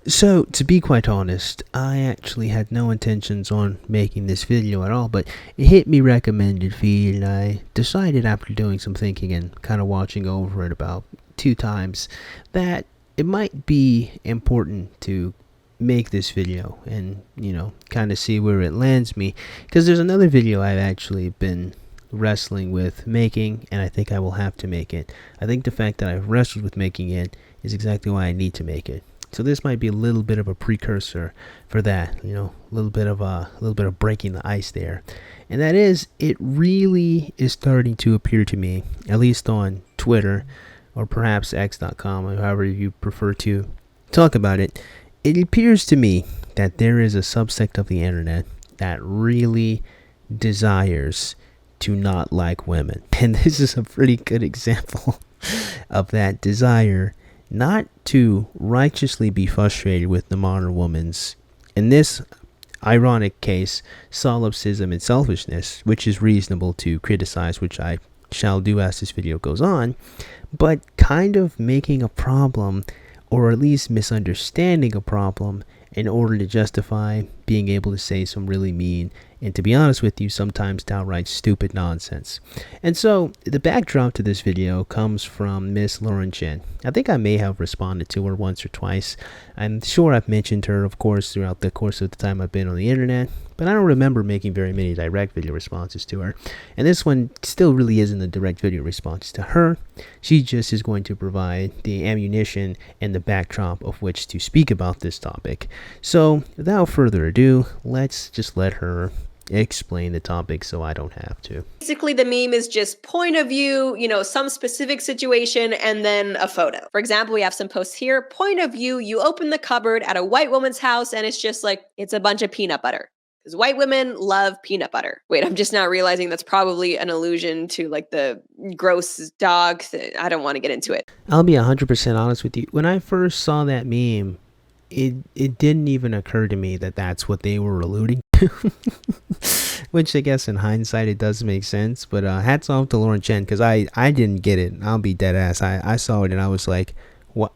So, to be quite honest, I actually had no intentions on making this video at all, but it hit me recommended feed, and I decided after doing some thinking and kind of watching over it about 2 times that it might be important to make this video and, kind of see where it lands me, because there's another video I've actually been wrestling with making, and I think I will have to make it. I think the fact that I've wrestled with making it is exactly why I need to make it. So this might be a little bit of a precursor for that, a little bit of breaking the ice there. And that is, it really is starting to appear to me, at least on Twitter or perhaps x.com, or however you prefer to talk about it. It appears to me that there is a subsect of the internet that really desires to not like women. And this is a pretty good example of that desire not to righteously be frustrated with the modern woman's, in this ironic case, solipsism and selfishness, which is reasonable to criticize, which I shall do as this video goes on, but kind of making a problem, or at least misunderstanding a problem, in order to justify being able to say some really mean and, to be honest with you, sometimes downright stupid nonsense. And so the backdrop to this video comes from Miss Lauren Chen. I think I may have responded to her once or twice. I'm sure I've mentioned her, of course, throughout the course of the time I've been on the internet, but I don't remember making very many direct video responses to her. And this one still really isn't a direct video response to her. She just is going to provide the ammunition and the backdrop of which to speak about this topic. So without further ado, let's just let her explain the topic so I don't have to. Basically, the meme is just point of view, some specific situation, and then a photo. For example, we have some posts here. Point of view, you open the cupboard at a white woman's house, and it's just like, it's a bunch of peanut butter. Because white women love peanut butter. Wait, I'm just now realizing that's probably an allusion to like the gross dog. I don't want to get into it. I'll be 100% honest with you. When I first saw that meme, it didn't even occur to me that that's what they were alluding to. Which I guess in hindsight it does make sense. But hats off to Lauren Chen, because I didn't get it. I'll be dead ass. I saw it and I was like, what?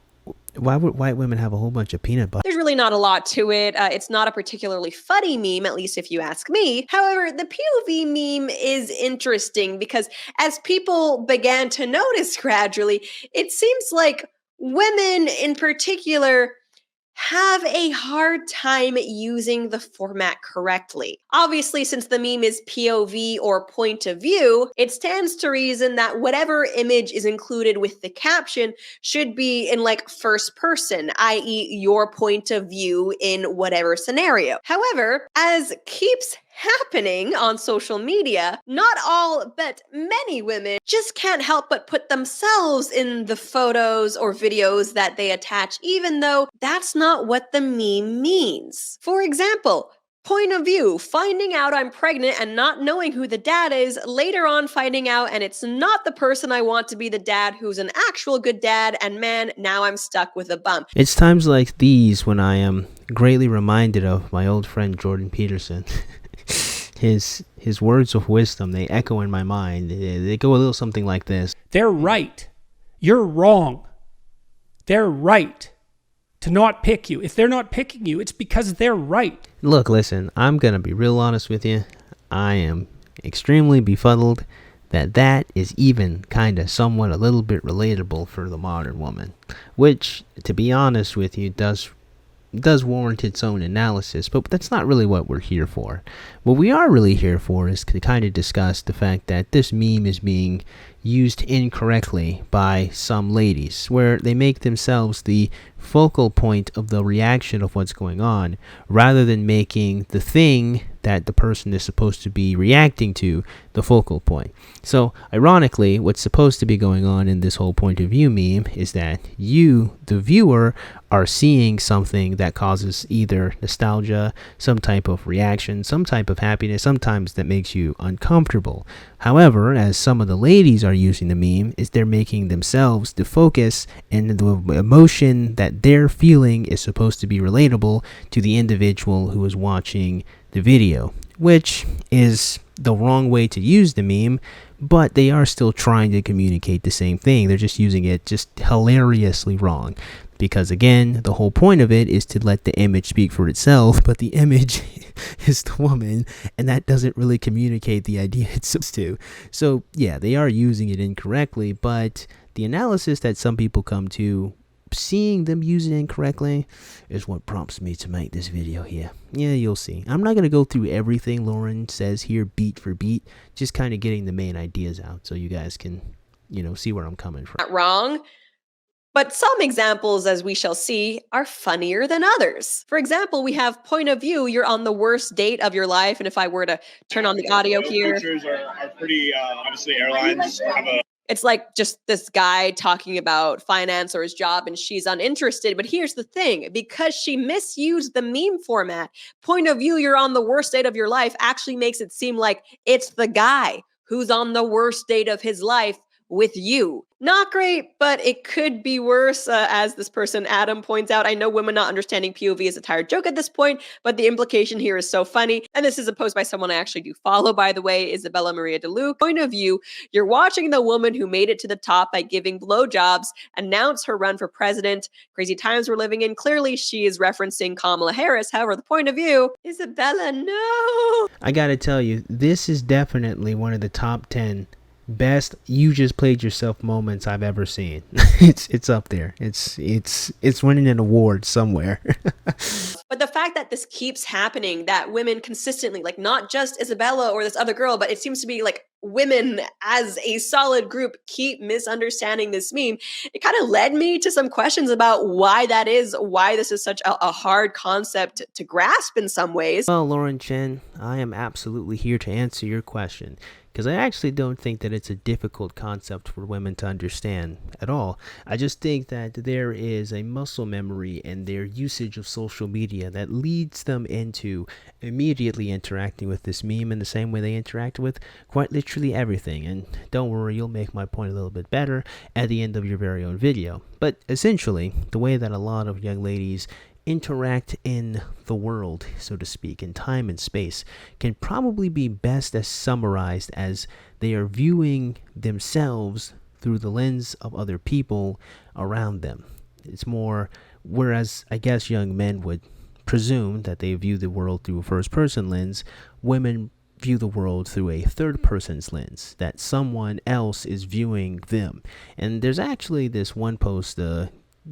Why would white women have a whole bunch of peanut butter? There's really not a lot to it. It's not a particularly funny meme, at least if you ask me. However, the POV meme is interesting because as people began to notice gradually, it seems like women in particular have a hard time using the format correctly. Obviously, since the meme is POV or point of view, it stands to reason that whatever image is included with the caption should be in like first person, i.e. your point of view in whatever scenario. However, as keeps happening on social media, not all but many women just can't help but put themselves in the photos or videos that they attach, even though that's not what the meme means. For example, point of view, finding out I'm pregnant and not knowing who the dad is, later on finding out and it's not the person I want to be the dad who's an actual good dad, and man, now I'm stuck with a bump. It's times like these when I am greatly reminded of my old friend Jordan Peterson. His words of wisdom, they echo in my mind. They go a little something like this. They're right. You're wrong. They're right to not pick you. If they're not picking you, it's because they're right. Look, listen, I'm going to be real honest with you. I am extremely befuddled that is even kind of somewhat a little bit relatable for the modern woman, which, to be honest with you, does warrant its own analysis, but that's not really what we're here for. What we are really here for is to kind of discuss the fact that this meme is being used incorrectly by some ladies, where they make themselves the focal point of the reaction of what's going on, rather than making the thing that the person is supposed to be reacting to the focal point. So, ironically, what's supposed to be going on in this whole point of view meme is that you, the viewer, are seeing something that causes either nostalgia, some type of reaction, some type of happiness, sometimes that makes you uncomfortable. However, as some of the ladies are using the meme, is they're making themselves the focus, and the emotion that they're feeling is supposed to be relatable to the individual who is watching the video, which is the wrong way to use the meme, but they are still trying to communicate the same thing. They're just using it just hilariously wrong. Because again, the whole point of it is to let the image speak for itself, but the image is the woman, and that doesn't really communicate the idea it's supposed to. So yeah, they are using it incorrectly, but the analysis that some people come to, seeing them use it incorrectly, is what prompts me to make this video here. Yeah, you'll see. I'm not going to go through everything Lauren says here beat for beat, just kind of getting the main ideas out so you guys can, see where I'm coming from. Not wrong. But some examples, as we shall see, are funnier than others. For example, we have point of view, you're on the worst date of your life. And if I were to turn on the audio here, features are pretty, obviously airlines have a... It's like just this guy talking about finance or his job, and she's uninterested. But here's the thing, because she misused the meme format, point of view, you're on the worst date of your life actually makes it seem like it's the guy who's on the worst date of his life with you. Not great, but it could be worse. As this person, Adam, points out, I know women not understanding POV is a tired joke at this point, but the implication here is so funny. And this is a post by someone I actually do follow, by the way, Isabella Maria DeLuca. Point of view, you're watching the woman who made it to the top by giving blowjobs announce her run for president. Crazy times we're living in. Clearly, she is referencing Kamala Harris. However, the point of view, Isabella, no. I gotta tell you, this is definitely one of the top 10 best you just played yourself moments I've ever seen. It's up there. It's winning an award somewhere. But the fact that this keeps happening, that women consistently, like not just Isabella or this other girl, but it seems to be like women as a solid group keep misunderstanding this meme, it kind of led me to some questions about why that is, why this is such a hard concept to grasp in some ways. Well, Lauren Chen, I am absolutely here to answer your question, because I actually don't think that it's a difficult concept for women to understand at all. I just think that there is a muscle memory in their usage of social media that leads them into immediately interacting with this meme in the same way they interact with quite literally everything. And don't worry, you'll make my point a little bit better at the end of your very own video. But essentially, the way that a lot of young ladies interact in the world, so to speak, in time and space, can probably be best as summarized as they are viewing themselves through the lens of other people around them. It's more, whereas I guess young men would presume that they view the world through a first-person lens, women view the world through a third-person's lens, that someone else is viewing them. And there's actually this one post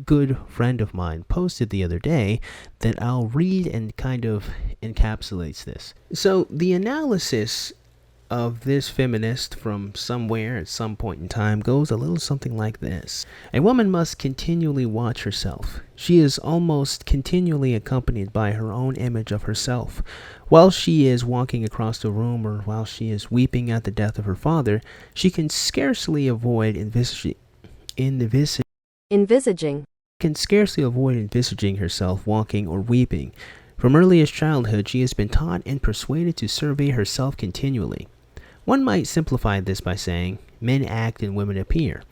good friend of mine posted the other day that I'll read and kind of encapsulates this. So the analysis of this feminist from somewhere at some point in time goes a little something like this. A woman must continually watch herself. She is almost continually accompanied by her own image of herself. While she is walking across the room or while she is weeping at the death of her father, she can scarcely avoid envisaging herself walking or weeping. From earliest childhood, she has been taught and persuaded to survey herself continually. One might simplify this by saying, men act and women appear.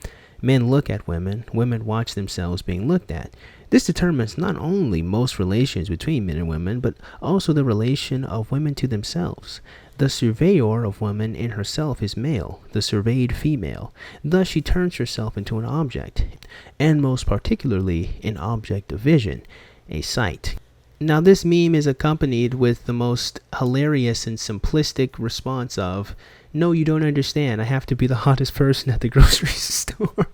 Men look at women, women watch themselves being looked at. This determines not only most relations between men and women, but also the relation of women to themselves. The surveyor of women in herself is male, the surveyed female. Thus she turns herself into an object, and most particularly an object of vision, a sight. Now this meme is accompanied with the most hilarious and simplistic response of, no, you don't understand, I have to be the hottest person at the grocery store.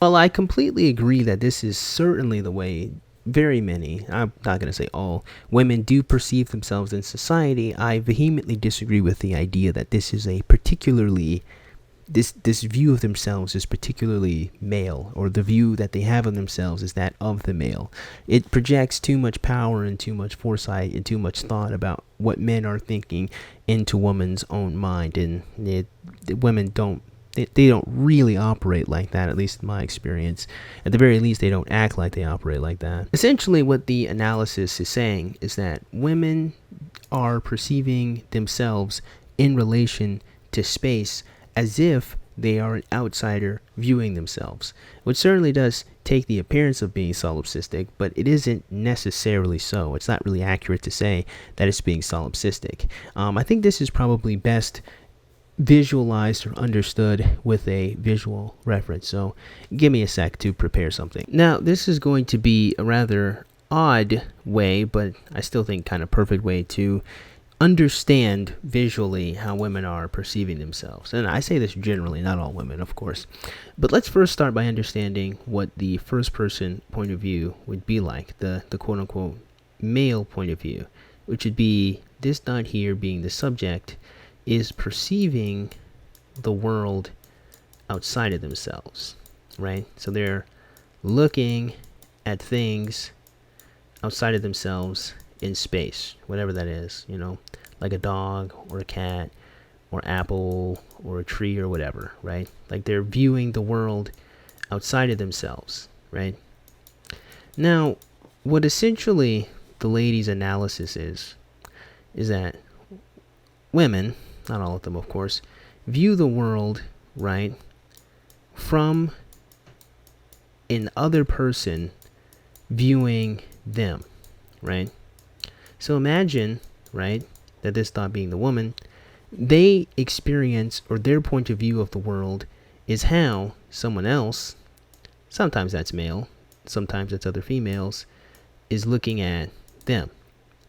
Well, I completely agree that this is certainly the way very many, I'm not going to say all, women do perceive themselves in society. I vehemently disagree with the idea that this is a particularly, this view of themselves is particularly male, or the view that they have of themselves is that of the male. It projects too much power and too much foresight and too much thought about what men are thinking into woman's own mind, and women don't. They don't really operate like that, at least in my experience. At the very least, they don't act like they operate like that. Essentially, what the analysis is saying is that women are perceiving themselves in relation to space as if they are an outsider viewing themselves, which certainly does take the appearance of being solipsistic, but it isn't necessarily so. It's not really accurate to say that it's being solipsistic. I think this is probably best visualized or understood with a visual reference. So give me a sec to prepare something. Now, this is going to be a rather odd way, but I still think kind of perfect way to understand visually how women are perceiving themselves. And I say this generally, not all women, of course. But let's first start by understanding what the first person point of view would be like, the quote unquote male point of view, which would be this dot here being the subject is perceiving the world outside of themselves, right? So they're looking at things outside of themselves in space, whatever that is, you know, like a dog or a cat or apple or a tree or whatever, right? Like they're viewing the world outside of themselves, right? Now, what essentially the lady's analysis is that women, not all of them of course, view the world, right, from an other person viewing them, right? So imagine, right, that this thought being the woman, they experience, or their point of view of the world is how someone else, sometimes that's male, sometimes it's other females, is looking at them.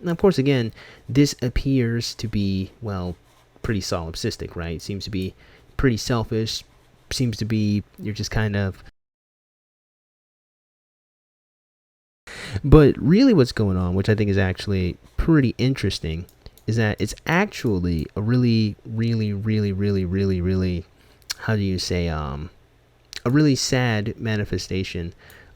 Now, of course, again, this appears to be, well, pretty solipsistic, right? Seems to be pretty selfish, seems to be, you're just kind of... But really what's going on, which I think is actually pretty interesting, is that it's actually a really, how do you say, a really sad manifestation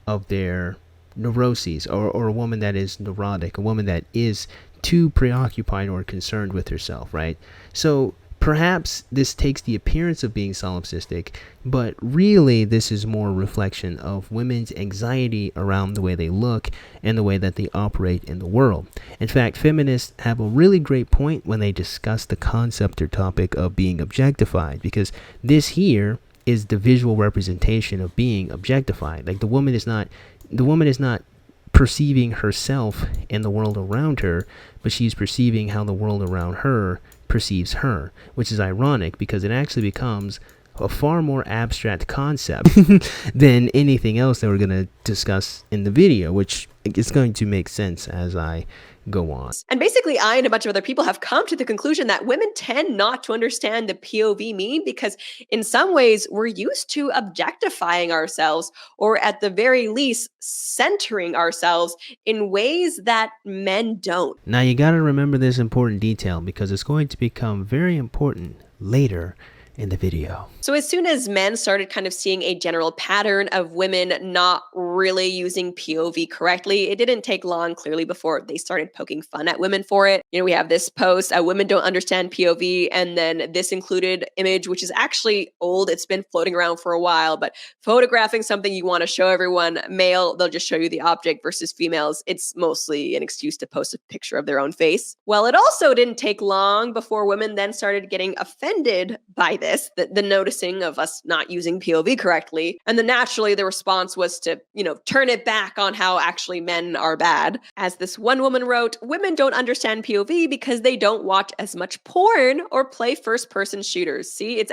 of their neuroses, or a woman that is neurotic, a woman that is too preoccupied or concerned with herself, right? So perhaps this takes the appearance of being solipsistic, but really this is more a reflection of women's anxiety around the way they look and the way that they operate in the world. In fact, feminists have a really great point when they discuss the concept or topic of being objectified, because this here is the visual representation of being objectified. Like the woman is not perceiving herself and the world around her, but she's perceiving how the world around her perceives her, which is ironic because it actually becomes a far more abstract concept than anything else that we're going to discuss in the video, which is going to make sense as I go on. And basically, I and a bunch of other people have come to the conclusion that women tend not to understand the POV meme because in some ways we're used to objectifying ourselves, or at the very least centering ourselves in ways that men don't. Now you got to remember this important detail because it's going to become very important later in the video. So as soon as men started kind of seeing a general pattern of women not really using POV correctly, it didn't take long, clearly, before they started poking fun at women for it. You know, we have this post, women don't understand POV, and then this included image, which is actually old. It's been floating around for a while, but photographing something you want to show everyone, male, they'll just show you the object, versus females, it's mostly an excuse to post a picture of their own face. Well, it also didn't take long before women then started getting offended by this, the noticing of us not using POV correctly. And then naturally the response was to, turn it back on how actually men are bad. As this one woman wrote, women don't understand POV because they don't watch as much porn or play first person shooters. See, it's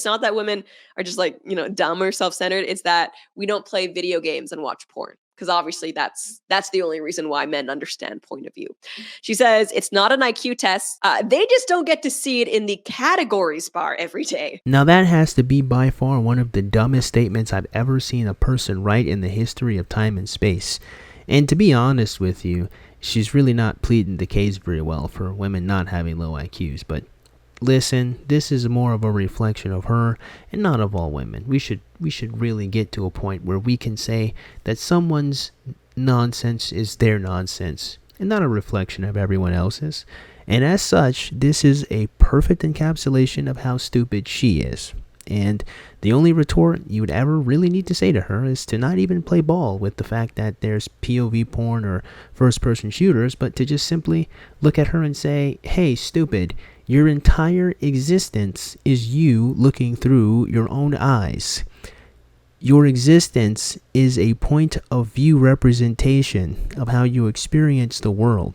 not that women are just like, dumb or self-centered. It's that we don't play video games and watch porn. Because obviously that's the only reason why men understand point of view. She says it's not an IQ test. They just don't get to see it in the categories bar every day. Now that has to be by far one of the dumbest statements I've ever seen a person write in the history of time and space. And to be honest with you, she's really not pleading the case very well for women not having low IQs. But listen, this is more of a reflection of her and not of all women. We should really get to a point where we can say that someone's nonsense is their nonsense and not a reflection of everyone else's. And as such, this is a perfect encapsulation of how stupid she is. And the only retort you would ever really need to say to her is to not even play ball with the fact that there's POV porn or first-person shooters, but to just simply look at her and say, hey, stupid, your entire existence is you looking through your own eyes. Your existence is a point of view representation of how you experience the world.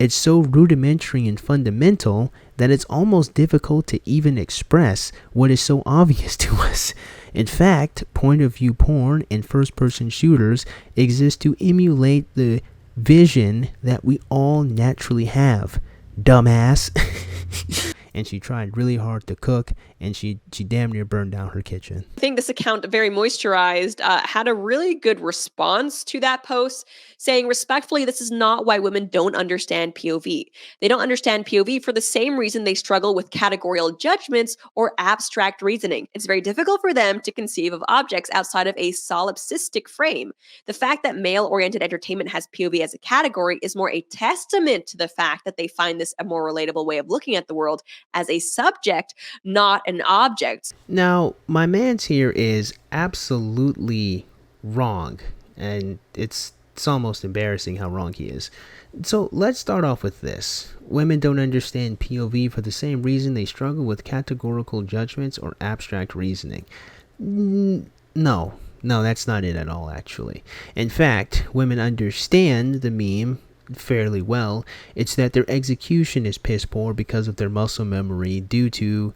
It's so rudimentary and fundamental that it's almost difficult to even express what is so obvious to us. In fact, point of view porn and first person shooters exist to emulate the vision that we all naturally have. Dumbass. And she tried really hard to cook, and she damn near burned down her kitchen. I think this account, Very Moisturized, had a really good response to that post, saying respectfully, this is not why women don't understand POV. They don't understand POV for the same reason they struggle with categorical judgments or abstract reasoning. It's very difficult for them to conceive of objects outside of a solipsistic frame. The fact that male-oriented entertainment has POV as a category is more a testament to the fact that they find this a more relatable way of looking at the world as a subject, not an object. Now, my man's here is absolutely wrong, and it's almost embarrassing how wrong he is. So let's start off with this. Women don't understand POV for the same reason they struggle with categorical judgments or abstract reasoning. No, that's not it at all, actually. In fact, women understand the meme fairly well. It's that their execution is piss poor because of their muscle memory due to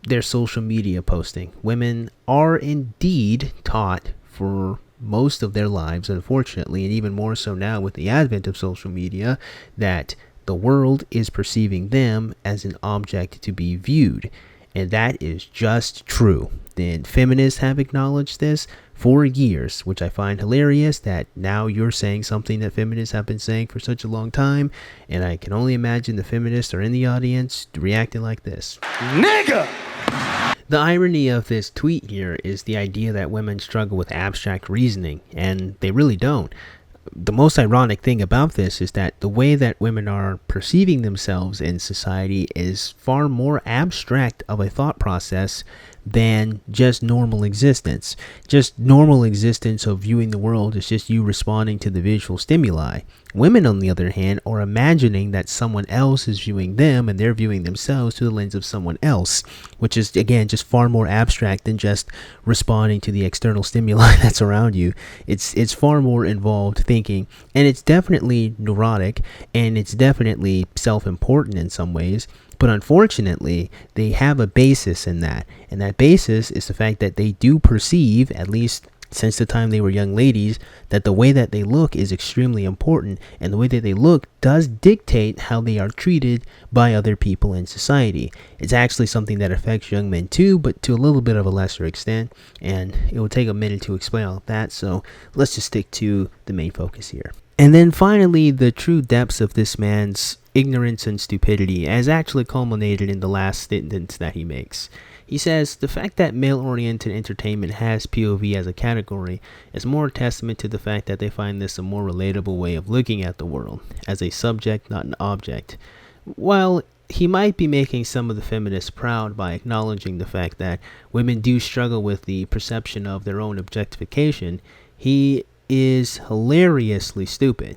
their social media posting. Women are indeed taught for most of their lives, unfortunately, and even more so now with the advent of social media, that the world is perceiving them as an object to be viewed. And that is just true. And feminists have acknowledged this for years, which I find hilarious that now you're saying something that feminists have been saying for such a long time. And I can only imagine the feminists are in the audience reacting like this. Nigga! The irony of this tweet here is the idea that women struggle with abstract reasoning, and they really don't. The most ironic thing about this is that the way that women are perceiving themselves in society is far more abstract of a thought process than just normal existence. Just normal existence of viewing the world is just you responding to the visual stimuli. Women, on the other hand, are imagining that someone else is viewing them and they're viewing themselves through the lens of someone else, which is, again, just far more abstract than just responding to the external stimuli that's around you. It's far more involved thinking, and it's definitely neurotic, and it's definitely self-important in some ways. But unfortunately, they have a basis in that. And that basis is the fact that they do perceive, at least since the time they were young ladies, that the way that they look is extremely important. And the way that they look does dictate how they are treated by other people in society. It's actually something that affects young men too, but to a little bit of a lesser extent. And it will take a minute to explain all of that. So let's just stick to the main focus here. And then finally, the true depths of this man's ignorance and stupidity as actually culminated in the last sentence that he makes. He says, the fact that male-oriented entertainment has POV as a category is more a testament to the fact that they find this a more relatable way of looking at the world, as a subject, not an object. While he might be making some of the feminists proud by acknowledging the fact that women do struggle with the perception of their own objectification, he is hilariously stupid,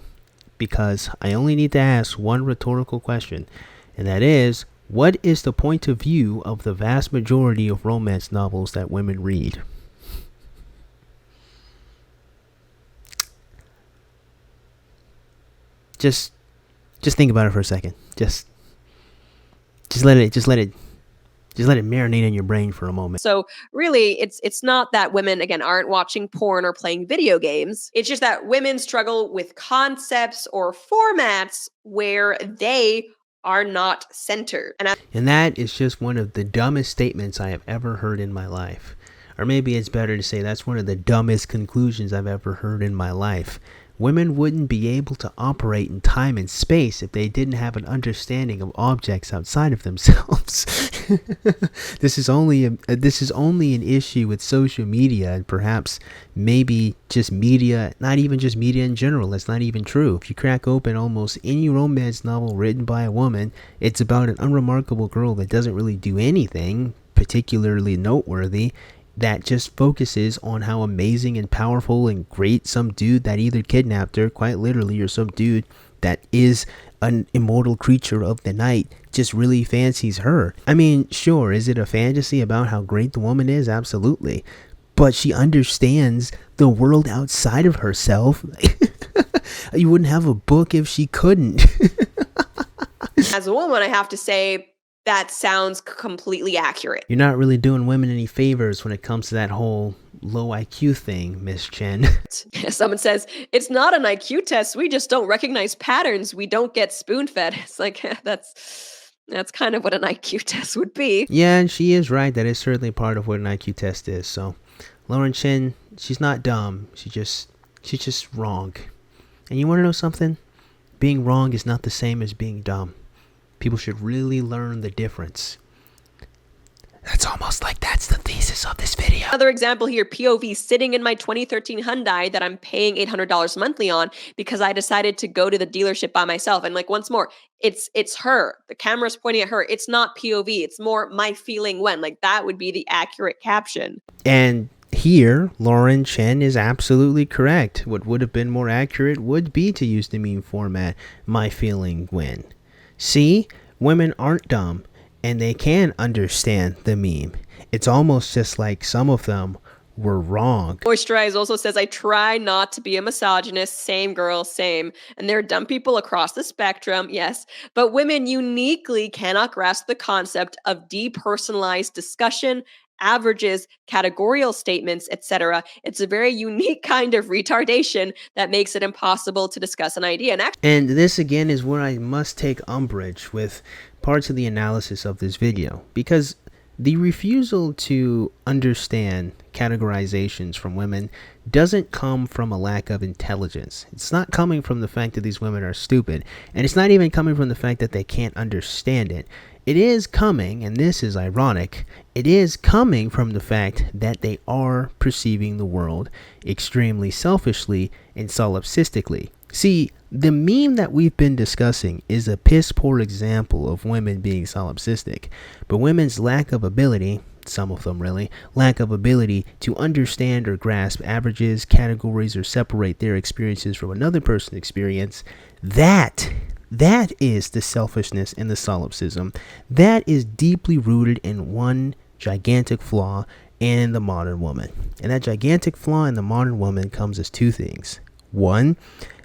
because I only need to ask one rhetorical question, and that is, what is the point of view of the vast majority of romance novels that women read? Just think about it for a second. Just let it marinate in your brain for a moment. So really, it's not that women, again, aren't watching porn or playing video games. It's just that women struggle with concepts or formats where they are not centered. And that is just one of the dumbest statements I have ever heard in my life. Or maybe it's better to say that's one of the dumbest conclusions I've ever heard in my life. Women wouldn't be able to operate in time and space if they didn't have an understanding of objects outside of themselves. This is only an issue with social media, and perhaps maybe just media, not even just media in general. That's not even true. If you crack open almost any romance novel written by a woman, it's about an unremarkable girl that doesn't really do anything particularly noteworthy, that just focuses on how amazing and powerful and great some dude that either kidnapped her, quite literally, or some dude that is an immortal creature of the night just really fancies her. I mean, sure, is it a fantasy about how great the woman is? Absolutely. But she understands the world outside of herself. You wouldn't have a book if she couldn't. As a woman, I have to say that sounds completely accurate. You're not really doing women any favors when it comes to that whole low IQ thing, Miss Chen. Someone says, it's not an IQ test. We just don't recognize patterns. We don't get spoon-fed. It's like, that's kind of what an IQ test would be. Yeah, and she is right. That is certainly part of what an IQ test is. So, Lauren Chen, she's not dumb. She's just wrong. And you want to know something? Being wrong is not the same as being dumb. People should really learn the difference. That's almost like that's the thesis of this video. Another example here, POV, sitting in my 2013 Hyundai that I'm paying $800 monthly on because I decided to go to the dealership by myself. And like, once more, it's her. The camera's pointing at her. It's not POV. It's more my feeling when. Like, that would be the accurate caption. And here, Lauren Chen is absolutely correct. What would have been more accurate would be to use the meme format, my feeling when. See, women aren't dumb, and they can understand the meme. It's almost just like some of them were wrong. Moisturize also says, I try not to be a misogynist. Same girl, same. And there are dumb people across the spectrum, yes. But women uniquely cannot grasp the concept of depersonalized discussion, averages, categorical statements, etc. It's a very unique kind of retardation that makes it impossible to discuss an idea. And this again is where I must take umbrage with parts of the analysis of this video, because the refusal to understand categorizations from women doesn't come from a lack of intelligence. It's not coming from the fact that these women are stupid, and it's not even coming from the fact that they can't understand it. It is coming, and this is ironic, it is coming from the fact that they are perceiving the world extremely selfishly and solipsistically. See, the meme that we've been discussing is a piss poor example of women being solipsistic, but women's lack of ability, some of them really, lack of ability to understand or grasp averages, categories, or separate their experiences from another person's experience, that is the selfishness and the solipsism. That is deeply rooted in one gigantic flaw in the modern woman. And that gigantic flaw in the modern woman comes as two things. One,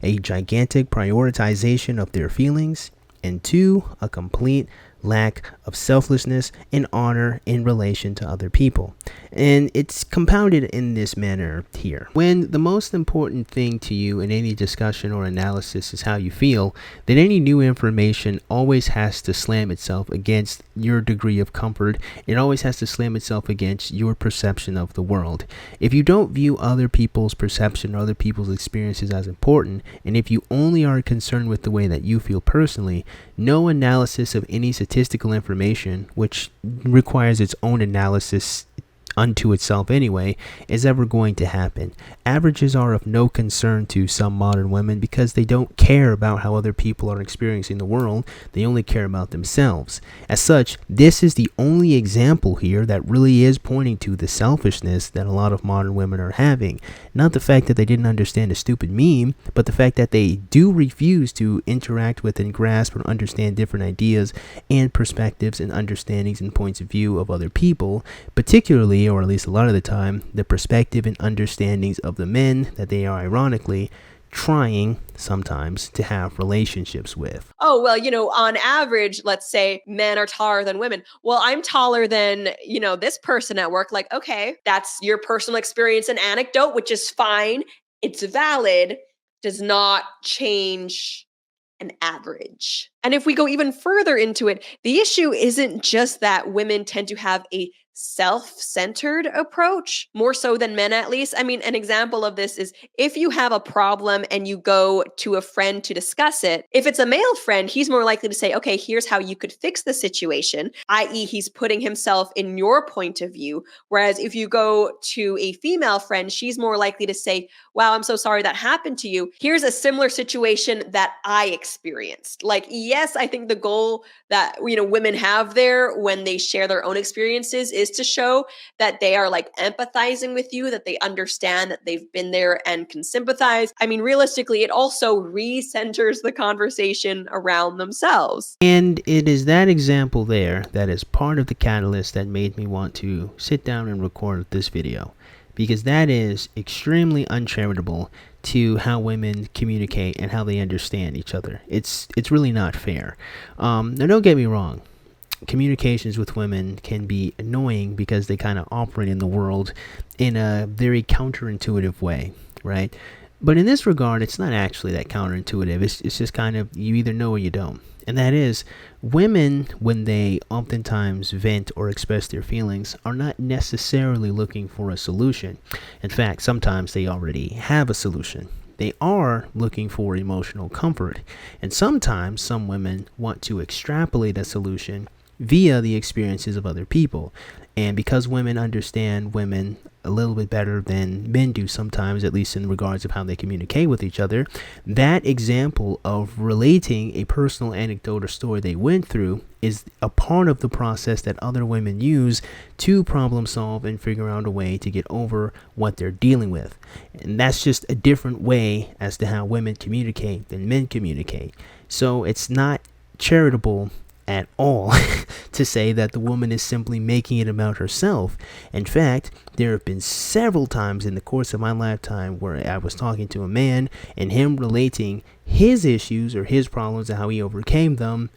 a gigantic prioritization of their feelings, and two, a complete lack of selflessness and honor in relation to other people. And it's compounded in this manner here. When the most important thing to you in any discussion or analysis is how you feel, then any new information always has to slam itself against your degree of comfort. It always has to slam itself against your perception of the world. If you don't view other people's perception or other people's experiences as important, and if you only are concerned with the way that you feel personally, no analysis of any statistical information, which requires its own analysis unto itself anyway, is ever going to happen. Averages are of no concern to some modern women because they don't care about how other people are experiencing the world. They only care about themselves. As such, this is the only example here that really is pointing to the selfishness that a lot of modern women are having. Not the fact that they didn't understand a stupid meme, but the fact that they do refuse to interact with and grasp or understand different ideas and perspectives and understandings and points of view of other people, particularly, or at least a lot of the time, the perspective and understandings of the men that they are ironically trying sometimes to have relationships with. Oh, well, on average, let's say men are taller than women. Well, I'm taller than, this person at work. Like, okay, that's your personal experience and anecdote, which is fine. It's valid, does not change an average. And if we go even further into it, the issue isn't just that women tend to have a self-centered approach, more so than men at least. I mean, an example of this is if you have a problem and you go to a friend to discuss it, if it's a male friend, he's more likely to say, okay, here's how you could fix the situation, i.e. he's putting himself in your point of view. Whereas if you go to a female friend, she's more likely to say, wow, I'm so sorry that happened to you. Here's a similar situation that I experienced. Like, yes, I think the goal that, women have there when they share their own experiences is to show that they are like empathizing with you, that they understand that they've been there and can sympathize. I mean, realistically, it also recenters the conversation around themselves. And it is that example there that is part of the catalyst that made me want to sit down and record this video, because that is extremely uncharitable to how women communicate and how they understand each other. It's really not fair. Now, don't get me wrong. Communications with women can be annoying because they kind of operate in the world in a very counterintuitive way, right? But in this regard, it's not actually that counterintuitive. It's just kind of, you either know or you don't. And that is, women, when they oftentimes vent or express their feelings, are not necessarily looking for a solution. In fact, sometimes they already have a solution. They are looking for emotional comfort. And sometimes some women want to extrapolate a solution via the experiences of other people. And because women understand women a little bit better than men do sometimes, at least in regards of how they communicate with each other, that example of relating a personal anecdote or story they went through is a part of the process that other women use to problem solve and figure out a way to get over what they're dealing with. And that's just a different way as to how women communicate than men communicate. So it's not charitable at all to say that the woman is simply making it about herself. In fact, there have been several times in the course of my lifetime where I was talking to a man and him relating his issues or his problems and how he overcame them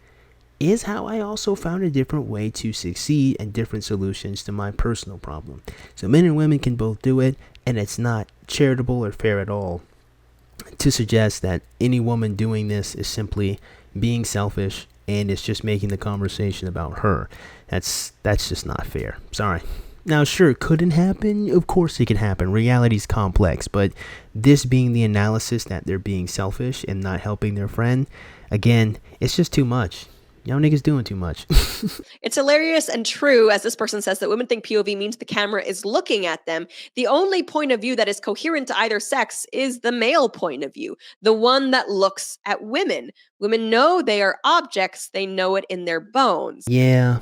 is how I also found a different way to succeed and different solutions to my personal problem. So men and women can both do it, and it's not charitable or fair at all to suggest that any woman doing this is simply being selfish and it's just making the conversation about her. That's just not fair. Sorry. Now, sure, it couldn't happen. Of course it can happen. Reality's complex. But this being the analysis that they're being selfish and not helping their friend, again, it's just too much. Y'all niggas doing too much. It's hilarious and true, as this person says, that women think POV means the camera is looking at them. The only point of view that is coherent to either sex is the male point of view, the one that looks at women. Women know they are objects. They know it in their bones. Yeah.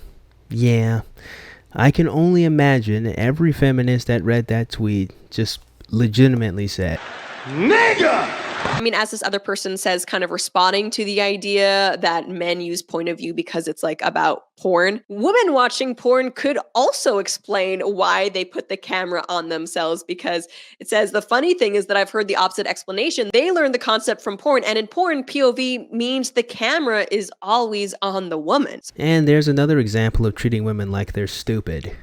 I can only imagine every feminist that read that tweet just legitimately said, "Nigga!" I mean, as this other person says, kind of responding to the idea that men use point of view because it's like about porn. Women watching porn could also explain why they put the camera on themselves, because it says the funny thing is that I've heard the opposite explanation. They learned the concept from porn, and in porn, POV means the camera is always on the woman. And there's another example of treating women like they're stupid.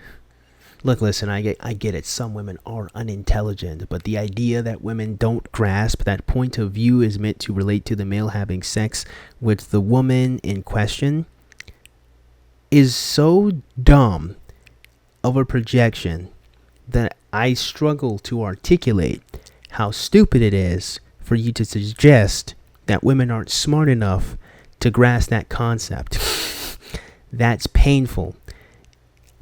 Look, listen, I get it. Some women are unintelligent, but the idea that women don't grasp that point of view is meant to relate to the male having sex with the woman in question is so dumb of a projection that I struggle to articulate how stupid it is for you to suggest that women aren't smart enough to grasp that concept. That's painful.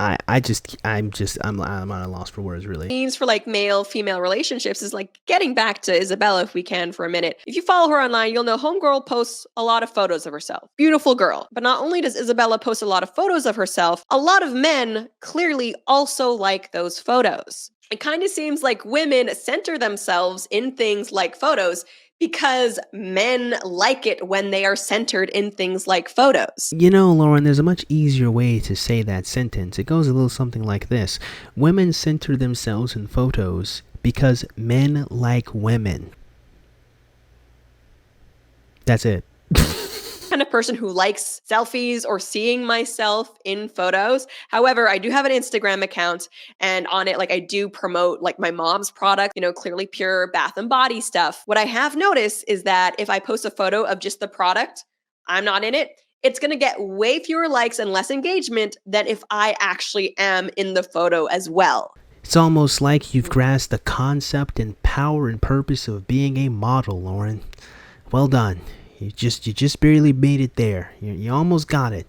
I'm at a loss for words, really. Means for like male-female relationships is like getting back to Isabella, if we can, for a minute. If you follow her online, you'll know homegirl posts a lot of photos of herself. Beautiful girl. But not only does Isabella post a lot of photos of herself, a lot of men clearly also like those photos. It kind of seems like women center themselves in things like photos because men like it when they are centered in things like photos. You know, Lauren, there's a much easier way to say that sentence. It goes a little something like this. Women center themselves in photos because men like women. That's it. Kind of person who likes selfies or seeing myself in photos. However, I do have an Instagram account, and on it, like, I do promote like my mom's product, you know, clearly pure bath and body stuff. What I have noticed is that if I post a photo of just the product, I'm not in it, it's going to get way fewer likes and less engagement than if I actually am in the photo as well. It's almost like you've grasped the concept and power and purpose of being a model, Lauren. Well done. You just barely made it there. You almost got it.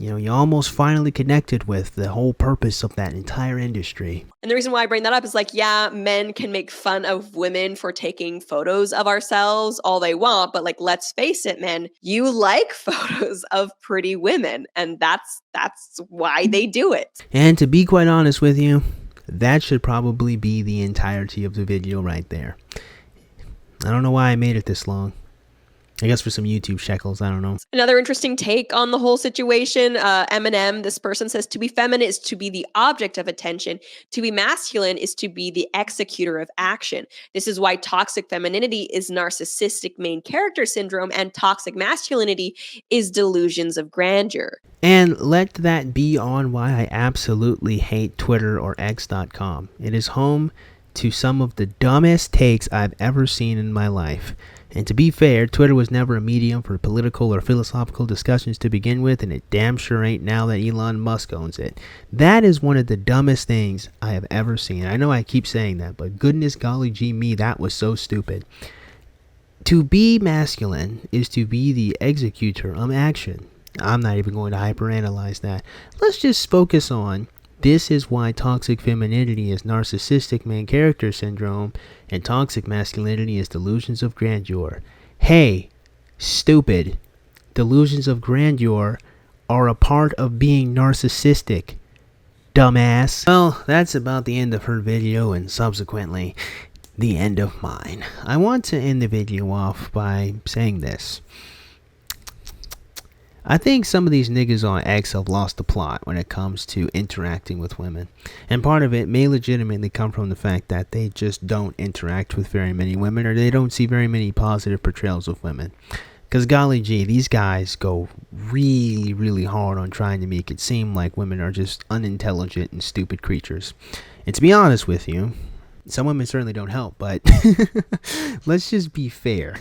You know, you almost finally connected with the whole purpose of that entire industry. And the reason why I bring that up is like, yeah, men can make fun of women for taking photos of ourselves all they want, but like, let's face it, men, you like photos of pretty women, and that's why they do it. And to be quite honest with you, that should probably be the entirety of the video right there. I don't know why I made it this long. I guess for some YouTube shekels, I don't know. Another interesting take on the whole situation. Eminem, this person says, to be feminine is to be the object of attention. To be masculine is to be the executor of action. This is why toxic femininity is narcissistic main character syndrome and toxic masculinity is delusions of grandeur. And let that be on why I absolutely hate Twitter or X.com. It is home to some of the dumbest takes I've ever seen in my life. And to be fair, Twitter was never a medium for political or philosophical discussions to begin with, and it damn sure ain't now that Elon Musk owns it. That is one of the dumbest things I have ever seen. I know I keep saying that, but goodness golly gee me, that was so stupid. To be masculine is to be the executor of action. I'm not even going to hyperanalyze that. Let's just focus on this is why toxic femininity is narcissistic main character syndrome and toxic masculinity is delusions of grandeur. Hey, stupid. Delusions of grandeur are a part of being narcissistic, dumbass. Well, that's about the end of her video and subsequently the end of mine. I want to end the video off by saying this. I think some of these niggas on X have lost the plot when it comes to interacting with women. And part of it may legitimately come from the fact that they just don't interact with very many women, or they don't see very many positive portrayals of women. Because golly gee, these guys go really, really hard on trying to make it seem like women are just unintelligent and stupid creatures. And to be honest with you, some women certainly don't help, but let's just be fair.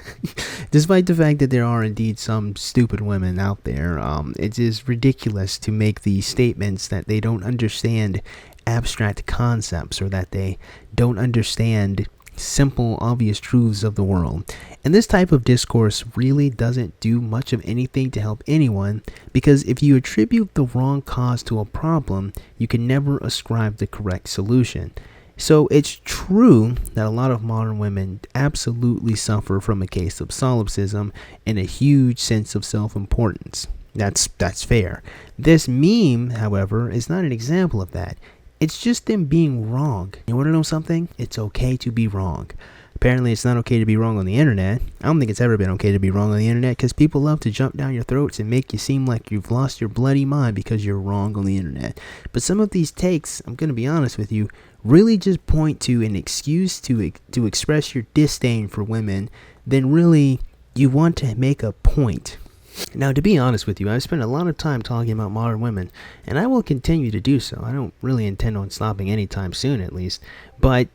Despite the fact that there are indeed some stupid women out there, it is ridiculous to make these statements that they don't understand abstract concepts or that they don't understand simple, obvious truths of the world. And this type of discourse really doesn't do much of anything to help anyone, because if you attribute the wrong cause to a problem, you can never ascribe the correct solution. So it's true that a lot of modern women absolutely suffer from a case of solipsism and a huge sense of self-importance. That's fair. This meme, however, is not an example of that. It's just them being wrong. You want to know something? It's okay to be wrong. Apparently it's not okay to be wrong on the internet. I don't think it's ever been okay to be wrong on the internet, because people love to jump down your throats and make you seem like you've lost your bloody mind because you're wrong on the internet. But some of these takes, I'm going to be honest with you, really just point to an excuse to express your disdain for women, then really you want to make a point. Now, to be honest with you, I've spent a lot of time talking about modern women, and I will continue to do so. I don't really intend on stopping anytime soon, at least. But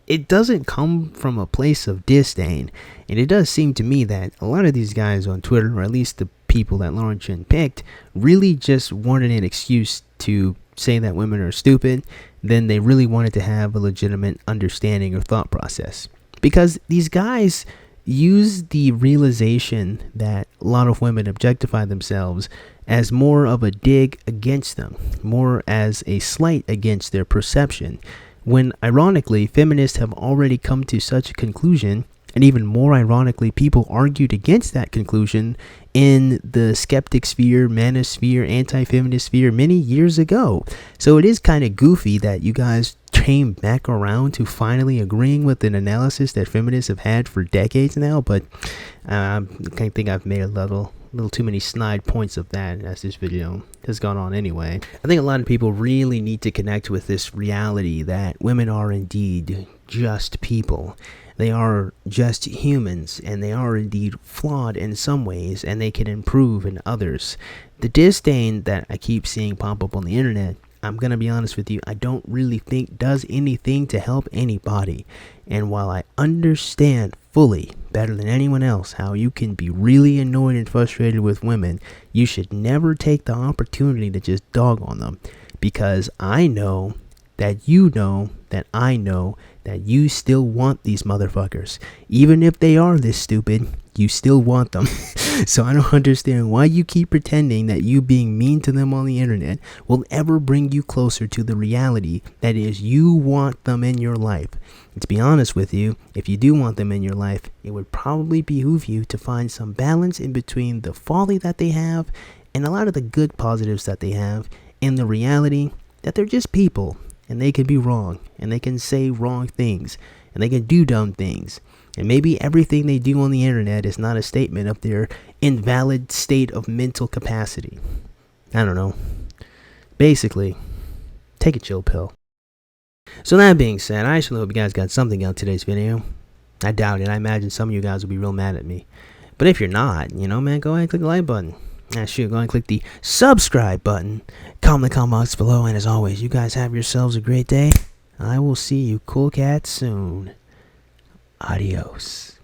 it doesn't come from a place of disdain, and it does seem to me that a lot of these guys on Twitter, or at least the people that Lauren Chen picked, really just wanted an excuse to say that women are stupid. Then they really wanted to have a legitimate understanding or thought process, because these guys use the realization that a lot of women objectify themselves as more of a dig against them, more as a slight against their perception, when ironically feminists have already come to such a conclusion. And even more ironically, people argued against that conclusion in the skeptic sphere, manosphere, anti-feminist sphere many years ago. So it is kind of goofy that you guys came back around to finally agreeing with an analysis that feminists have had for decades now. But I think I've made a little too many snide points of that as this video has gone on anyway. I think a lot of people really need to connect with this reality that women are indeed just people. They are just humans, and they are indeed flawed in some ways, and they can improve in others. The disdain that I keep seeing pop up on the internet, I'm going to be honest with you, I don't really think does anything to help anybody. And while I understand fully, better than anyone else, how you can be really annoyed and frustrated with women, you should never take the opportunity to just dog on them. Because I know that you know that I know that you still want these motherfuckers. Even if they are this stupid, you still want them. So I don't understand why you keep pretending that you being mean to them on the internet will ever bring you closer to the reality that is you want them in your life. And to be honest with you, if you do want them in your life, it would probably behoove you to find some balance in between the folly that they have and a lot of the good positives that they have, and the reality that they're just people. And they can be wrong, and they can say wrong things, and they can do dumb things. And maybe everything they do on the internet is not a statement of their invalid state of mental capacity. I don't know. Basically, take a chill pill. So that being said, I actually hope you guys got something out of today's video. I doubt it. I imagine some of you guys will be real mad at me. But if you're not, man, go ahead and click the like button. Go ahead and click the subscribe button. Comment in the comment box below. And as always, you guys have yourselves a great day. I will see you cool cats soon. Adios.